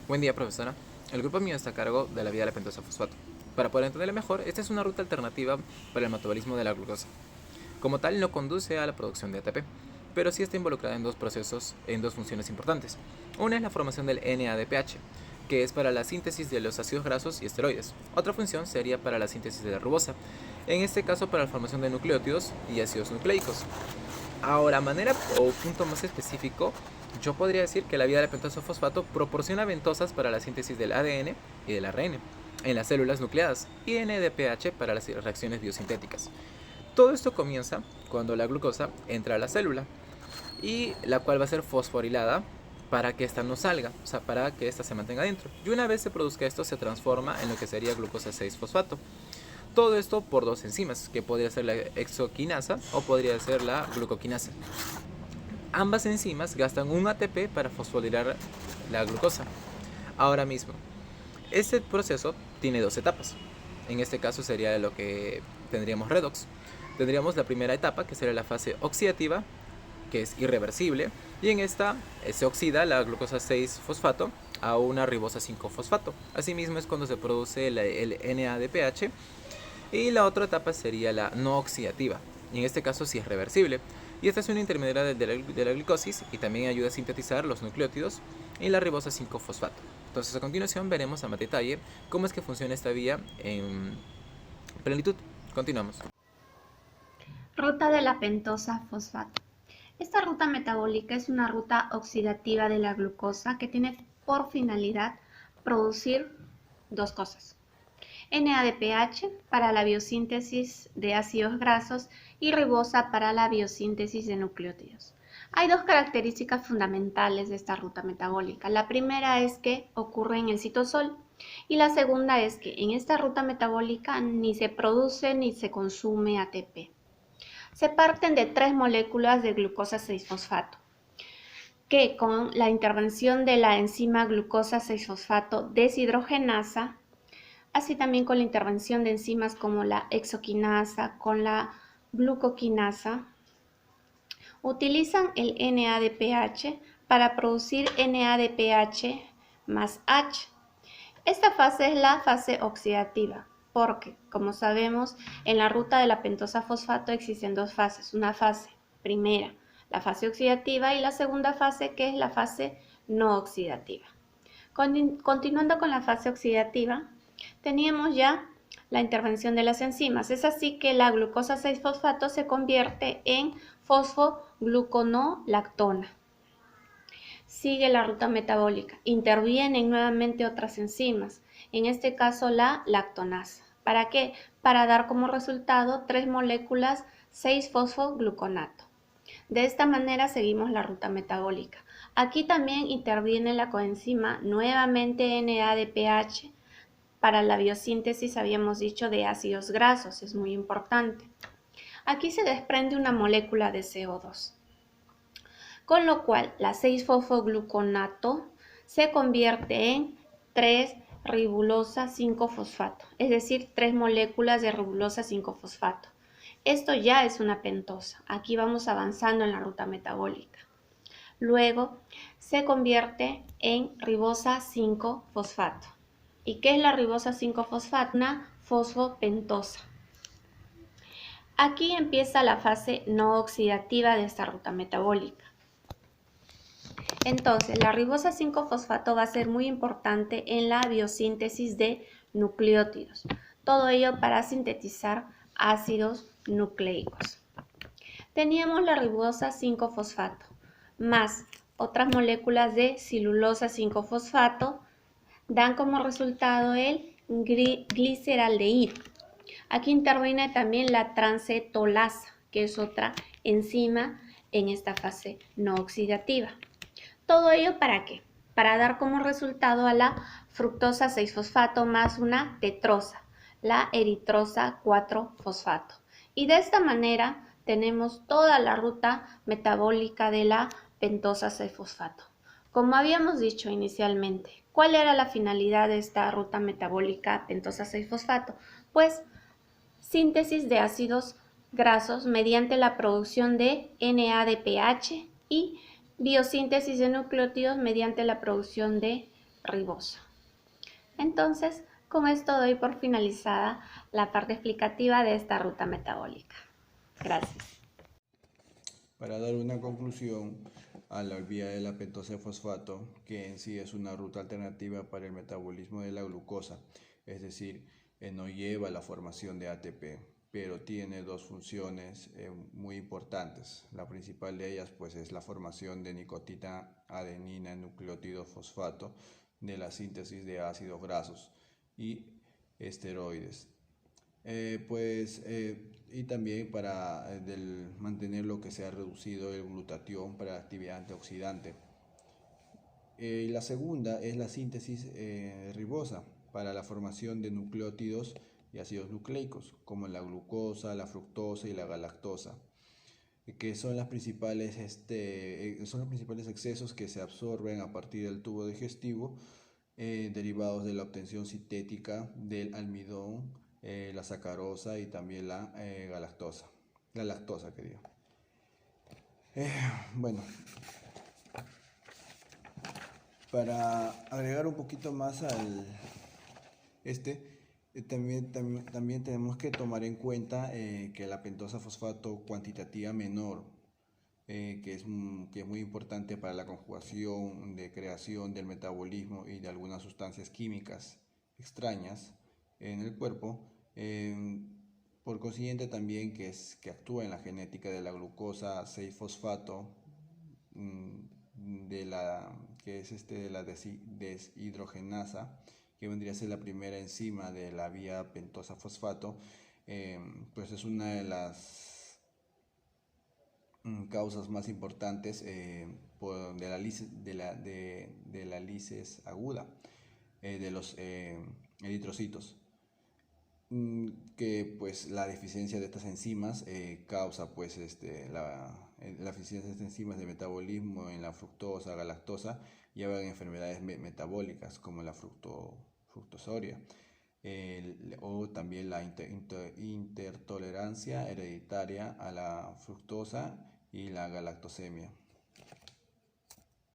Buen día, profesora. El grupo mío está a cargo de la vía de la pentosa fosfato. Para poder entenderla mejor, esta es una ruta alternativa para el metabolismo de la glucosa. Como tal, no conduce a la producción de ATP, pero sí está involucrada en dos procesos, en dos funciones importantes. Una es la formación del NADPH, que es para la síntesis de los ácidos grasos y esteroides. Otra función sería para la síntesis de la rubosa, en este caso para la formación de nucleótidos y ácidos nucleicos. Ahora, manera o punto más específico, yo podría decir que la vía del pentoso fosfato proporciona ventosas para la síntesis del ADN y del ARN en las células nucleadas y NADPH para las reacciones biosintéticas. Todo esto comienza cuando la glucosa entra a la célula y la cual va a ser fosforilada para que ésta no salga, o sea, para que ésta se mantenga dentro. Y una vez se produzca esto, se transforma en lo que sería glucosa 6-fosfato. Todo esto por dos enzimas, que podría ser la hexoquinasa o podría ser la glucoquinasa. Ambas enzimas gastan un ATP para fosforilar la glucosa. Ahora mismo, este proceso tiene dos etapas. En este caso sería lo que tendríamos redox. Tendríamos la primera etapa, que sería la fase oxidativa, que es irreversible, y en esta se oxida la glucosa 6-fosfato a una ribosa 5-fosfato. Asimismo es cuando se produce el NADPH, y la otra etapa sería la no oxidativa, y en este caso sí es reversible. Y esta es una intermediaria de la glicosis y también ayuda a sintetizar los nucleótidos y la ribosa 5-fosfato. Entonces a continuación veremos a más detalle cómo es que funciona esta vía en plenitud. Continuamos. Ruta de la pentosa fosfato. Esta ruta metabólica es una ruta oxidativa de la glucosa que tiene por finalidad producir dos cosas: NADPH para la biosíntesis de ácidos grasos y ribosa para la biosíntesis de nucleótidos. Hay dos características fundamentales de esta ruta metabólica. La primera es que ocurre en el citosol y la segunda es que en esta ruta metabólica ni se produce ni se consume ATP. Se parten de tres moléculas de glucosa 6-fosfato, que con la intervención de la enzima glucosa 6-fosfato deshidrogenasa, así también con la intervención de enzimas como la hexoquinasa, con la glucoquinasa, utilizan el NADPH para producir NADPH más H. Esta fase es la fase oxidativa, porque, como sabemos, en la ruta de la pentosa fosfato existen dos fases. Una fase primera, la fase oxidativa, y la segunda fase, que es la fase no oxidativa. Continuando con la fase oxidativa, teníamos ya la intervención de las enzimas. Es así que la glucosa 6-fosfato se convierte en fosfogluconolactona. Sigue la ruta metabólica. Intervienen nuevamente otras enzimas, en este caso la lactonasa. ¿Para qué? Para dar como resultado 3 moléculas 6-fosfogluconato. De esta manera seguimos la ruta metabólica. Aquí también interviene la coenzima nuevamente NADPH para la biosíntesis, habíamos dicho, de ácidos grasos, es muy importante. Aquí se desprende una molécula de CO2, con lo cual la 6-fosfogluconato se convierte en 3-ribulosa 5-fosfato, es decir, 3 moléculas de ribulosa 5-fosfato. Esto ya es una pentosa. Aquí vamos avanzando en la ruta metabólica. Luego se convierte en ribosa 5-fosfato. ¿Y qué es la ribosa 5-fosfato? Una fosfopentosa. Aquí empieza la fase no oxidativa de esta ruta metabólica. Entonces, la ribosa 5-fosfato va a ser muy importante en la biosíntesis de nucleótidos. Todo ello para sintetizar ácidos nucleicos. Teníamos la ribosa 5-fosfato más otras moléculas de celulosa 5-fosfato, dan como resultado el gliceraldehído. Aquí interviene también la transcetolasa, que es otra enzima en esta fase no oxidativa. ¿Todo ello para qué? Para dar como resultado a la fructosa 6-fosfato más una tetrosa, la eritrosa 4-fosfato. Y de esta manera tenemos toda la ruta metabólica de la pentosa 6-fosfato. Como habíamos dicho inicialmente, ¿cuál era la finalidad de esta ruta metabólica pentosa 6-fosfato? Pues síntesis de ácidos grasos mediante la producción de NADPH y biosíntesis de nucleótidos mediante la producción de riboso. Entonces, con esto doy por finalizada la parte explicativa de esta ruta metabólica. Gracias. Para dar una conclusión a la vía de la pentosa fosfato, que en sí es una ruta alternativa para el metabolismo de la glucosa, es decir, no lleva la formación de ATP, pero tiene dos funciones muy importantes. La principal de ellas pues es la formación de nicotina, adenina, nucleótido fosfato, de la síntesis de ácidos grasos y esteroides. Y también para mantener lo que se ha reducido el glutatión para la actividad antioxidante. Y la segunda es la síntesis ribosa para la formación de nucleótidos y ácidos nucleicos, como la glucosa, la fructosa y la galactosa, que son los principales excesos que se absorben a partir del tubo digestivo, derivados de la obtención sintética del almidón, la sacarosa y también la lactosa que digo. Eh, bueno, para agregar un poquito más al también tenemos que tomar en cuenta que la pentosa fosfato cuantitativa menor, que es muy importante para la conjugación de creación del metabolismo y de algunas sustancias químicas extrañas en el cuerpo. Por consiguiente también que actúa en la genética de la glucosa 6-fosfato, de la deshidrogenasa, que vendría a ser la primera enzima de la vía pentosa fosfato. Pues es una de las causas más importantes de la lisis aguda de los eritrocitos, que pues la deficiencia de estas enzimas causa pues la deficiencia de estas enzimas de metabolismo en la fructosa, galactosa, llevan a enfermedades metabólicas como la fructosoria, o también la intertolerancia hereditaria a la fructosa y la galactosemia.